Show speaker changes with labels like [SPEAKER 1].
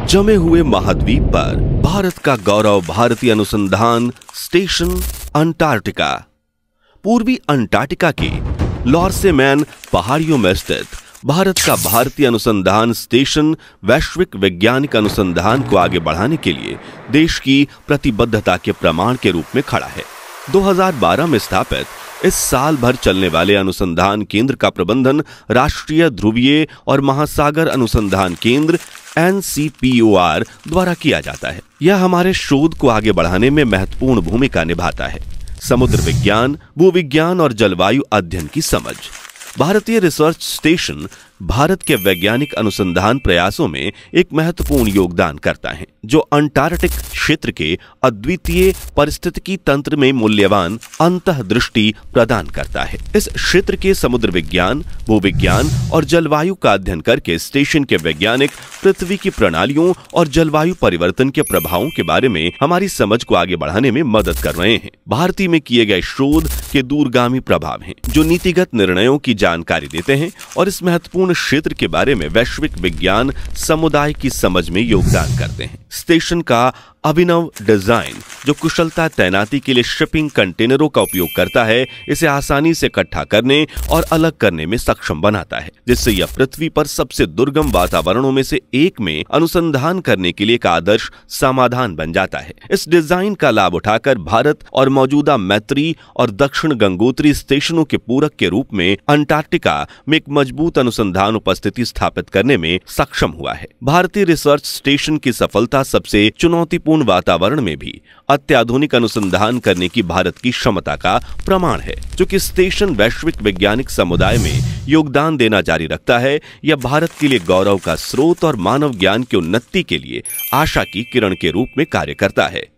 [SPEAKER 1] जमे हुए महाद्वीप पर भारत का गौरव भारतीय अनुसंधान स्टेशन अंटार्कटिका। पूर्वी अंटार्कटिका के लॉर्सेमैन पहाड़ियों में स्थित भारत का भारतीय अनुसंधान स्टेशन वैश्विक वैज्ञानिक अनुसंधान को आगे बढ़ाने के लिए देश की प्रतिबद्धता के प्रमाण के रूप में खड़ा है। 2012 में स्थापित इस साल भर चलने वाले अनुसंधान केंद्र का प्रबंधन राष्ट्रीय ध्रुवीय और महासागर अनुसंधान केंद्र NCPOR द्वारा किया जाता है। यह हमारे शोध को आगे बढ़ाने में महत्वपूर्ण भूमिका निभाता है। समुद्र विज्ञान, भूविज्ञान और जलवायु अध्ययन की समझ। भारतीय रिसर्च स्टेशन भारत के वैज्ञानिक अनुसंधान प्रयासों में एक महत्वपूर्ण योगदान करता है, जो अंटार्कटिक क्षेत्र के अद्वितीय पारिस्थितिकी तंत्र में मूल्यवान अंतर्दृष्टि प्रदान करता है। इस क्षेत्र के समुद्र विज्ञान, भूविज्ञान और जलवायु का अध्ययन करके स्टेशन के वैज्ञानिक पृथ्वी की प्रणालियों और जलवायु परिवर्तन के प्रभावों के बारे में हमारी समझ को आगे बढ़ाने में मदद कर रहे हैं। भारतीय में किए गए शोध के दूरगामी प्रभाव हैं, जो नीतिगत निर्णयों की जानकारी देते हैं और इस महत्वपूर्ण क्षेत्र के बारे में वैश्विक विज्ञान समुदाय की समझ में योगदान करते हैं। स्टेशन का अभिनव डिजाइन, जो कुशलता तैनाती के लिए शिपिंग कंटेनरों का उपयोग करता है, इसे आसानी से इकट्ठा करने और अलग करने में सक्षम बनाता है, जिससे यह पृथ्वी पर सबसे दुर्गम वातावरणों में से एक में अनुसंधान करने के लिए एक आदर्श समाधान बन जाता है। इस डिजाइन का लाभ उठाकर भारत और मौजूदा मैत्री और दक्षिण गंगोत्री स्टेशनों के पूरक के रूप में अंटार्कटिका में एक मजबूत अनुसंधान उपस्थिति स्थापित करने में सक्षम हुआ है। भारतीय रिसर्च स्टेशन की सफलता सबसे चुनौतीपूर्ण वातावरण में भी अत्याधुनिक अनुसंधान करने की भारत की क्षमता का प्रमाण है। चूंकि स्टेशन वैश्विक वैज्ञानिक समुदाय में योगदान देना जारी रखता है, यह भारत के लिए गौरव का स्रोत और मानव ज्ञान की उन्नति के लिए आशा की किरण के रूप में कार्य करता है।